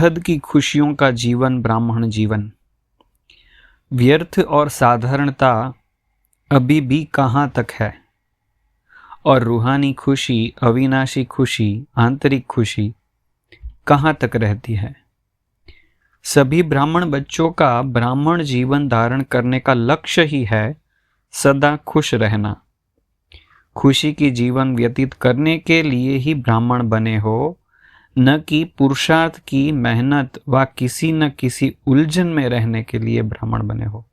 बेहद की खुशियों का जीवन ब्राह्मण जीवन। व्यर्थ और साधारणता अभी भी कहाँ तक है, और रूहानी खुशी, अविनाशी खुशी, आंतरिक खुशी कहाँ तक रहती है। सभी ब्राह्मण बच्चों का ब्राह्मण जीवन धारण करने का लक्ष्य ही है सदा खुश रहना। खुशी की जीवन व्यतीत करने के लिए ही ब्राह्मण बने हो, न कि पुरुषार्थ की मेहनत व किसी न किसी उलझन में रहने के लिए ब्राह्मण बने हो।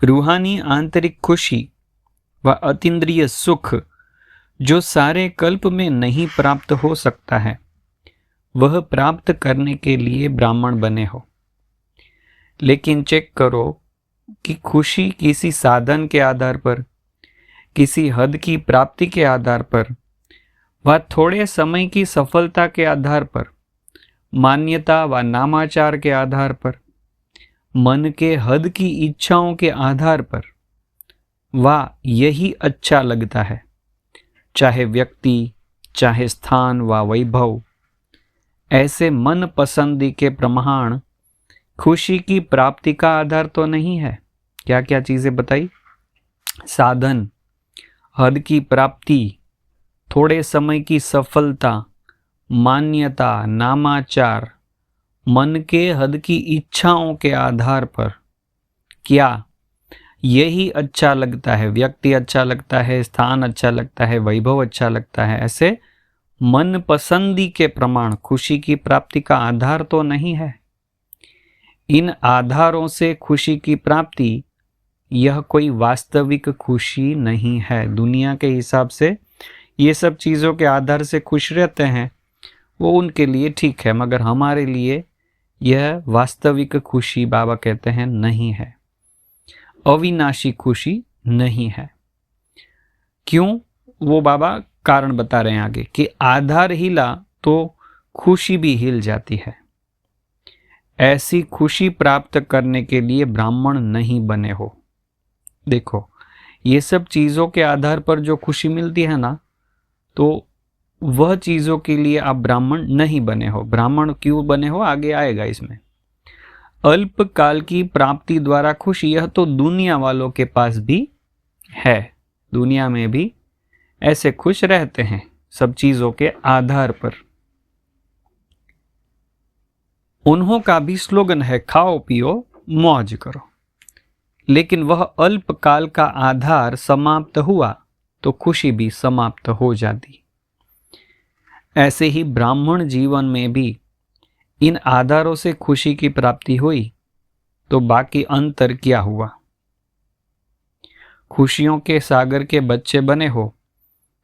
रूहानी आंतरिक खुशी व अतीन्द्रिय सुख जो सारे कल्प में नहीं प्राप्त हो सकता है, वह प्राप्त करने के लिए ब्राह्मण बने हो। लेकिन चेक करो कि खुशी किसी साधन के आधार पर, किसी हद की प्राप्ति के आधार पर व थोड़े समय की सफलता के आधार पर, मान्यता व नामाचार के आधार पर, मन के हद की इच्छाओं के आधार पर व यही अच्छा लगता है, चाहे व्यक्ति, चाहे स्थान व वैभव, ऐसे मन पसंदी के प्रमाण खुशी की प्राप्ति का आधार तो नहीं है। क्या क्या चीजें बताई? साधन, हद की प्राप्ति, थोड़े समय की सफलता, मान्यता, नामाचार, मन के हद की इच्छाओं के आधार पर क्या यही अच्छा लगता है, व्यक्ति अच्छा लगता है, स्थान अच्छा लगता है, वैभव अच्छा लगता है, ऐसे मन पसंदी के प्रमाण खुशी की प्राप्ति का आधार तो नहीं है। इन आधारों से खुशी की प्राप्ति, यह कोई वास्तविक खुशी नहीं है। दुनिया के हिसाब से ये सब चीज़ों के आधार से खुश रहते हैं, वो उनके लिए ठीक है, मगर हमारे लिए यह वास्तविक खुशी बाबा कहते हैं नहीं है, अविनाशी खुशी नहीं है। क्यों? वो बाबा कारण बता रहे हैं आगे कि आधार हिला तो खुशी भी हिल जाती है। ऐसी खुशी प्राप्त करने के लिए ब्राह्मण नहीं बने हो। देखो, ये सब चीज़ों के आधार पर जो खुशी मिलती है ना, तो वह चीज़ों के लिए आप ब्राह्मण नहीं बने हो। ब्राह्मण क्यों बने हो, आगे आएगा इसमें। अल्पकाल की प्राप्ति द्वारा खुशी, यह तो दुनिया वालों के पास भी है। दुनिया में भी ऐसे खुश रहते हैं सब चीज़ों के आधार पर। उन्हों का भी स्लोगन है, खाओ पियो मौज करो। लेकिन वह अल्पकाल का आधार समाप्त हुआ तो खुशी भी समाप्त हो जाती। ऐसे ही ब्राह्मण जीवन में भी इन आधारों से खुशी की प्राप्ति हुई तो बाकी अंतर क्या हुआ? खुशियों के सागर के बच्चे बने हो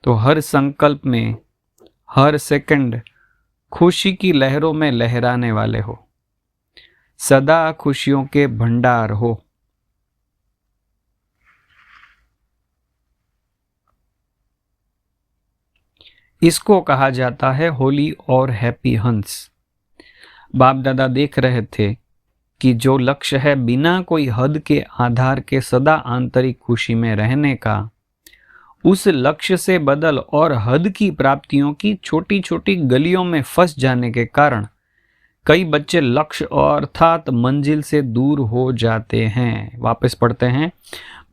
तो हर संकल्प में, हर सेकंड खुशी की लहरों में लहराने वाले हो, सदा खुशियों के भंडार हो। इसको कहा जाता है होली और हैप्पी हंस। बाप दादा देख रहे थे कि जो लक्ष्य है बिना कोई हद के आधार के सदा आंतरिक खुशी में रहने का, उस लक्ष्य से बदल और हद की प्राप्तियों की छोटी छोटी गलियों में फंस जाने के कारण कई बच्चे लक्ष्य और अर्थात मंजिल से दूर हो जाते हैं। वापस पढ़ते हैं।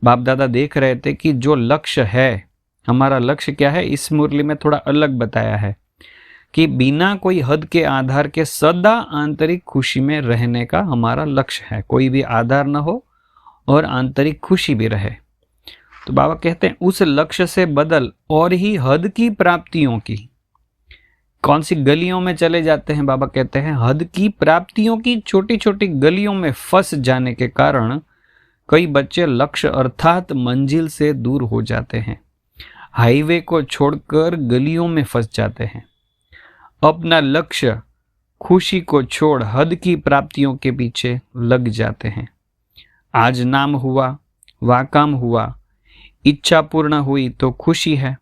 बाप दादा देख रहे थे कि जो लक्ष्य है, हमारा लक्ष्य क्या है, इस मुरली में थोड़ा अलग बताया है कि बिना कोई हद के आधार के सदा आंतरिक खुशी में रहने का हमारा लक्ष्य है। कोई भी आधार न हो और आंतरिक खुशी भी रहे। तो बाबा कहते हैं उस लक्ष्य से बदल और ही हद की प्राप्तियों की, कौन सी गलियों में चले जाते हैं? बाबा कहते हैं हद की प्राप्तियों की छोटी छोटी गलियों में फंस जाने के कारण कई बच्चे लक्ष्य अर्थात मंजिल से दूर हो जाते हैं, हाईवे को छोड़कर गलियों में फंस जाते हैं। अपना लक्ष्य खुशी को छोड़ हद की प्राप्तियों के पीछे लग जाते हैं। आज नाम हुआ, वाकाम हुआ, इच्छा पूर्ण हुई तो खुशी है।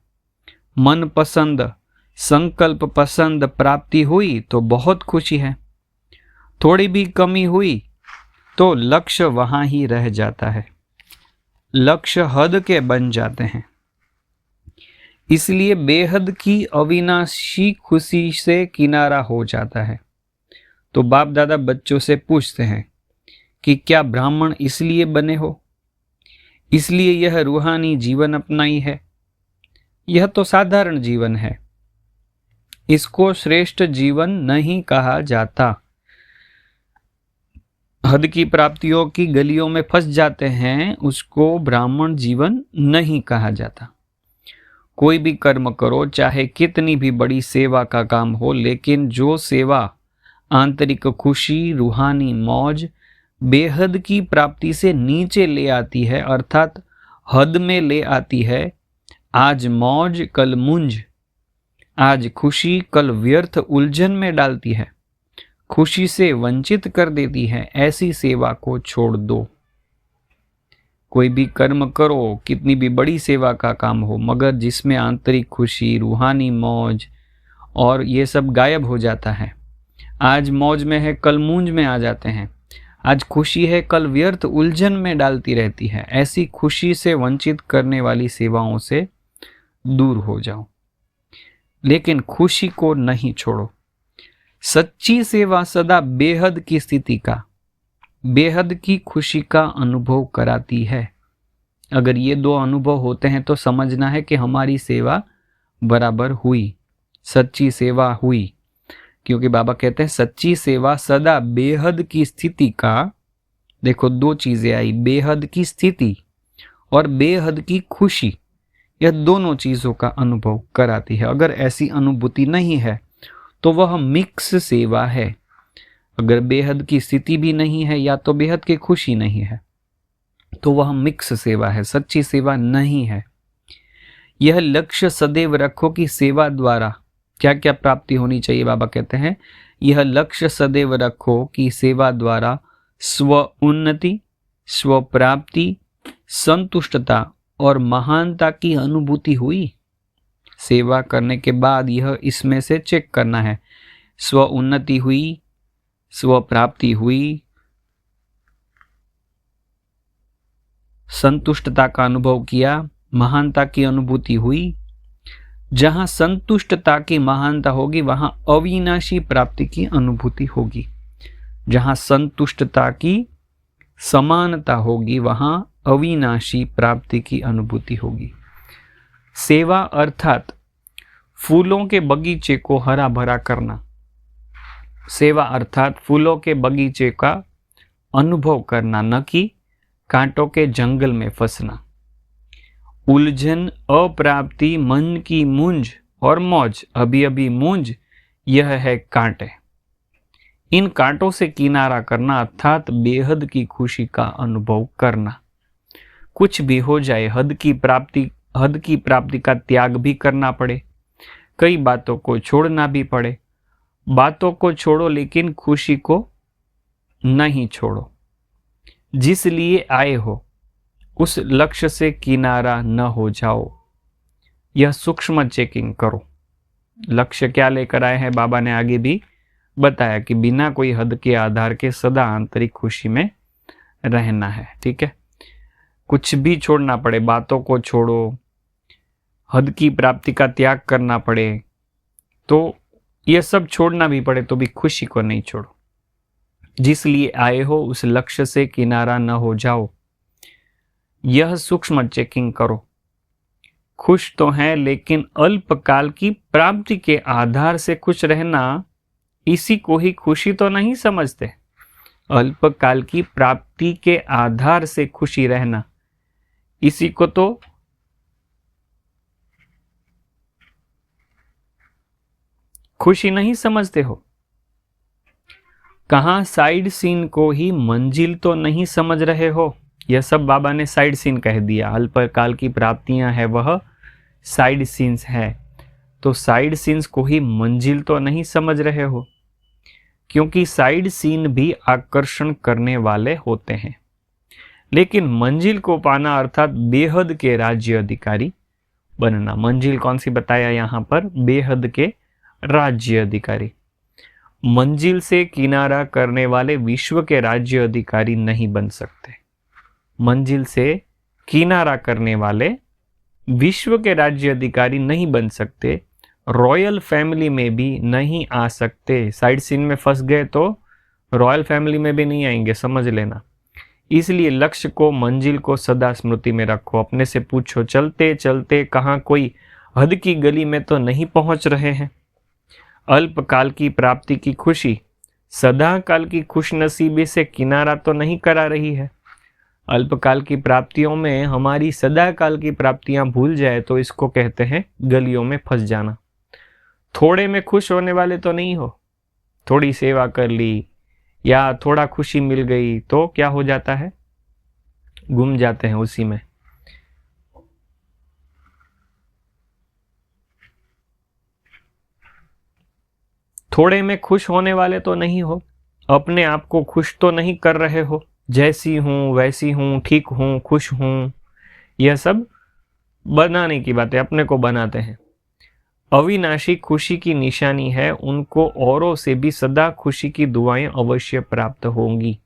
मन पसंद, संकल्प पसंद प्राप्ति हुई तो बहुत खुशी है। थोड़ी भी कमी हुई तो लक्ष्य वहां ही रह जाता है, लक्ष्य हद के बन जाते हैं। इसलिए बेहद की अविनाशी खुशी से किनारा हो जाता है। तो बाप दादा बच्चों से पूछते हैं कि क्या ब्राह्मण इसलिए बने हो, इसलिए यह रूहानी जीवन अपनाई है? यह तो साधारण जीवन है, इसको श्रेष्ठ जीवन नहीं कहा जाता। हद की प्राप्तियों की गलियों में फंस जाते हैं, उसको ब्राह्मण जीवन नहीं कहा जाता। कोई भी कर्म करो, चाहे कितनी भी बड़ी सेवा का काम हो, लेकिन जो सेवा आंतरिक खुशी, रूहानी मौज, बेहद की प्राप्ति से नीचे ले आती है, अर्थात हद में ले आती है, आज मौज कल मुंज, आज खुशी कल व्यर्थ उलझन में डालती है, खुशी से वंचित कर देती है, ऐसी सेवा को छोड़ दो। कोई भी कर्म करो, कितनी भी बड़ी सेवा का काम हो, मगर जिसमें आंतरिक खुशी, रूहानी मौज और ये सब गायब हो जाता है, आज मौज में है कल मूंज में आ जाते हैं, आज खुशी है कल व्यर्थ उलझन में डालती रहती है, ऐसी खुशी से वंचित करने वाली सेवाओं से दूर हो जाओ। लेकिन खुशी को नहीं छोड़ो। सच्ची सेवा सदा बेहद की स्थिति का, बेहद की खुशी का अनुभव कराती है। अगर ये दो अनुभव होते हैं तो समझना है कि हमारी सेवा बराबर हुई, सच्ची सेवा हुई। क्योंकि बाबा कहते हैं सच्ची सेवा सदा बेहद की स्थिति का, देखो दो चीजें आई, बेहद की स्थिति और बेहद की खुशी, यह दोनों चीजों का अनुभव कराती है। अगर ऐसी अनुभूति नहीं है तो वह मिक्स सेवा है। अगर बेहद की स्थिति भी नहीं है या तो बेहद की खुशी नहीं है तो वह मिक्स सेवा है, सच्ची सेवा नहीं है। यह लक्ष्य सदैव रखो कि सेवा द्वारा क्या क्या प्राप्ति होनी चाहिए। बाबा कहते हैं यह लक्ष्य सदैव रखो कि सेवा द्वारा स्व उन्नति, स्व प्राप्ति, संतुष्टता और महानता की अनुभूति हुई। सेवा करने के बाद यह इसमें से चेक करना है, स्व उन्नति हुई, स्व प्राप्ति हुई, संतुष्टता का अनुभव किया, महानता की अनुभूति हुई। जहां संतुष्टता की महानता होगी वहां अविनाशी प्राप्ति की अनुभूति होगी। जहां संतुष्टता की समानता होगी वहां अविनाशी प्राप्ति की अनुभूति होगी। सेवा अर्थात फूलों के बगीचे को हरा भरा करना। सेवा अर्थात फूलों के बगीचे का अनुभव करना, न कि कांटों के जंगल में फंसना। उलझन, अप्राप्ति, मन की मूंज और मौज, अभी अभी मूंज, यह है कांटे। इन कांटों से किनारा करना अर्थात बेहद की खुशी का अनुभव करना। कुछ भी हो जाए, हद की प्राप्ति का त्याग भी करना पड़े, कई बातों को छोड़ना भी पड़े। बातों को छोड़ो लेकिन खुशी को नहीं छोड़ो। जिस लिए आए हो उस लक्ष्य से किनारा न हो जाओ। यह सूक्ष्म चेकिंग करो। लक्ष्य क्या लेकर आए हैं, बाबा ने आगे भी बताया कि बिना कोई हद के आधार के सदा आंतरिक खुशी में रहना है। ठीक है, कुछ भी छोड़ना पड़े, बातों को छोड़ो, हद की प्राप्ति का त्याग करना पड़े, तो यह सब छोड़ना भी पड़े तो भी खुशी को नहीं छोड़ो। जिस लिए आए हो उस लक्ष्य से किनारा न हो जाओ। यह सूक्ष्म चेकिंग करो। खुश तो हैं लेकिन अल्पकाल की प्राप्ति के आधार से खुश रहना, इसी को ही खुशी तो नहीं समझते। अल्पकाल की प्राप्ति के आधार से खुशी रहना, इसी को तो खुशी नहीं समझते हो। कहां साइड सीन को ही मंजिल तो नहीं समझ रहे हो। यह सब बाबा ने साइड सीन कह दिया। अल्पकाल की प्राप्तियां है वह साइड सीन्स है, तो साइड सीन्स को ही मंजिल तो नहीं समझ रहे हो, क्योंकि साइड सीन भी आकर्षण करने वाले होते हैं। लेकिन मंजिल को पाना अर्थात बेहद के राज्य अधिकारी बनना। मंजिल कौन सी बताया यहां पर, बेहद के राज्य अधिकारी। मंजिल से किनारा करने वाले विश्व के राज्य अधिकारी नहीं बन सकते। मंजिल से किनारा करने वाले विश्व के राज्य अधिकारी नहीं बन सकते, रॉयल फैमिली में भी नहीं आ सकते। साइड सीन में फंस गए तो रॉयल फैमिली में भी नहीं आएंगे, समझ लेना। इसलिए लक्ष्य को, मंजिल को सदा स्मृति में रखो। अपने से पूछो, चलते चलते कहाँ कोई हद की गली में तो नहीं पहुंच रहे हैं। अल्पकाल की प्राप्ति की खुशी सदा काल की खुशनसीबी से किनारा तो नहीं करा रही है। अल्पकाल की प्राप्तियों में हमारी सदा काल की प्राप्तियां भूल जाए तो इसको कहते हैं गलियों में फंस जाना। थोड़े में खुश होने वाले तो नहीं हो। थोड़ी सेवा कर ली या थोड़ा खुशी मिल गई तो क्या हो जाता है, गुम जाते हैं उसी में। थोड़े में खुश होने वाले तो नहीं हो। अपने आप को खुश तो नहीं कर रहे हो। जैसी हूं वैसी हूं, ठीक हूं, खुश हूं, यह सब बनाने की बातें, अपने को बनाते हैं। अविनाशी खुशी की निशानी है, उनको औरों से भी सदा खुशी की दुआएं अवश्य प्राप्त होंगी।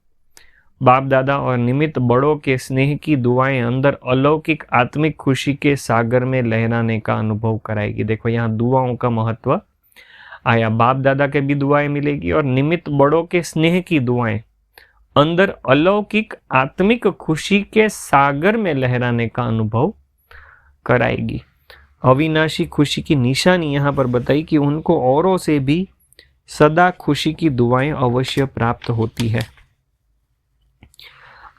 बाप दादा और निमित्त बड़ों के स्नेह की दुआएं अंदर अलौकिक आत्मिक खुशी के सागर में लहराने का अनुभव कराएगी। देखो यहाँ दुआओं का महत्व आया। बाप दादा के भी दुआएं मिलेगी और निमित्त बड़ों के स्नेह की दुआएं अंदर अलौकिक आत्मिक खुशी के सागर में लहराने का अनुभव कराएगी। अविनाशी खुशी की निशानी यहाँ पर बताई कि उनको औरों से भी सदा खुशी की दुआएं अवश्य प्राप्त होती है।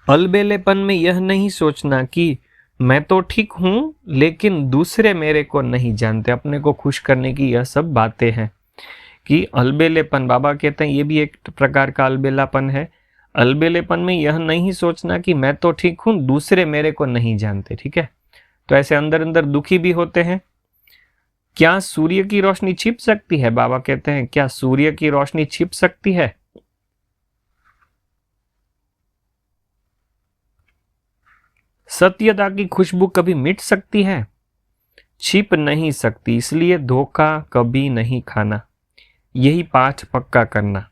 अलबेलेपन में यह नहीं सोचना कि मैं तो ठीक हूं लेकिन दूसरे मेरे को नहीं जानते। अपने को खुश करने की यह सब बातें हैं कि अलबेलेपन, बाबा कहते हैं ये भी एक प्रकार का अलबेलापन है। अलबेलेपन में यह नहीं सोचना कि मैं तो ठीक हूं, दूसरे मेरे को नहीं जानते। ठीक है, तो ऐसे अंदर अंदर दुखी भी होते हैं। क्या सूर्य की रोशनी छिप सकती है? बाबा कहते हैं क्या सूर्य की रोशनी छिप सकती है? सत्यता की खुशबू कभी मिट सकती है? छिप नहीं सकती। इसलिए धोखा कभी नहीं खाना, यही पाठ पक्का करना।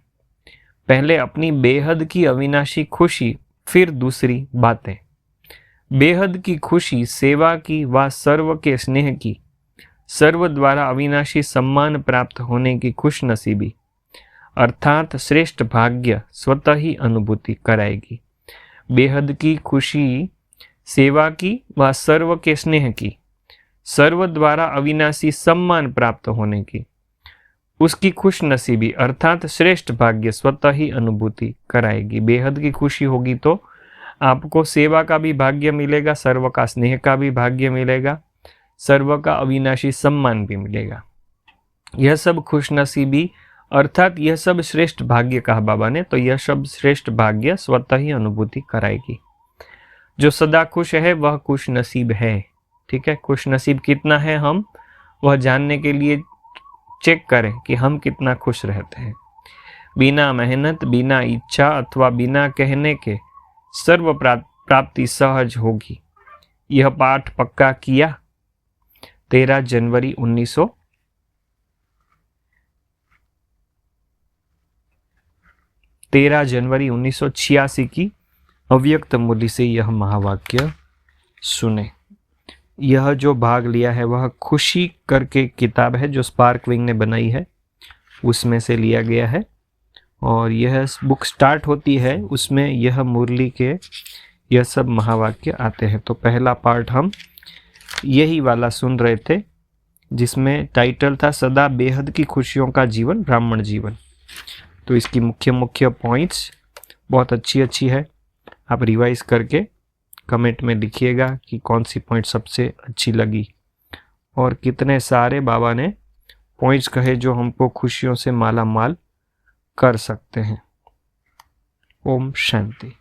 पहले अपनी बेहद की अविनाशी खुशी, फिर दूसरी बातें। बेहद की खुशी सेवा की व सर्व के स्नेह की, सर्व द्वारा अविनाशी सम्मान प्राप्त होने की खुश नसीबी अर्थात श्रेष्ठ भाग्य स्वतः ही अनुभूति कराएगी। बेहद की खुशी सेवा की व सर्व के स्नेह की, सर्व द्वारा अविनाशी सम्मान प्राप्त होने की, उसकी खुश नसीबी अर्थात श्रेष्ठ भाग्य स्वतः ही अनुभूति कराएगी। बेहद की खुशी होगी तो आपको सेवा का भी भाग्य मिलेगा, सर्व का स्नेह का भी भाग्य मिलेगा, सर्व का अविनाशी सम्मान भी मिलेगा। यह सब खुश नसीबी अर्थात यह सब श्रेष्ठ भाग्य कहा बाबा ने, तो यह सब श्रेष्ठ भाग्य स्वतः ही अनुभूति कराएगी। जो सदा खुश है वह खुश नसीब है। ठीक है, खुश नसीब कितना है हम वह जानने के लिए चेक करें कि हम कितना खुश रहते हैं। बिना मेहनत, बिना इच्छा अथवा बिना कहने के सर्व प्राप्ति सहज होगी। यह पाठ पक्का किया। 13 जनवरी 1986 की अव्यक्त मूल्य से यह महावाक्य सुने। यह जो भाग लिया है वह खुशी करके किताब है जो स्पार्क विंग ने बनाई है, उसमें से लिया गया है। और यह बुक स्टार्ट होती है उसमें यह मुरली के यह सब महावाक्य आते हैं। तो पहला पार्ट हम यही वाला सुन रहे थे जिसमें टाइटल था सदा बेहद की खुशियों का जीवन, ब्राह्मण जीवन। तो इसकी मुख्य मुख्य पॉइंट्स बहुत अच्छी है। आप रिवाइज करके कमेंट में लिखिएगा कि कौन सी पॉइंट सबसे अच्छी लगी और कितने सारे बाबा ने पॉइंट्स कहे जो हमको खुशियों से माला माल कर सकते हैं। ओम शांति।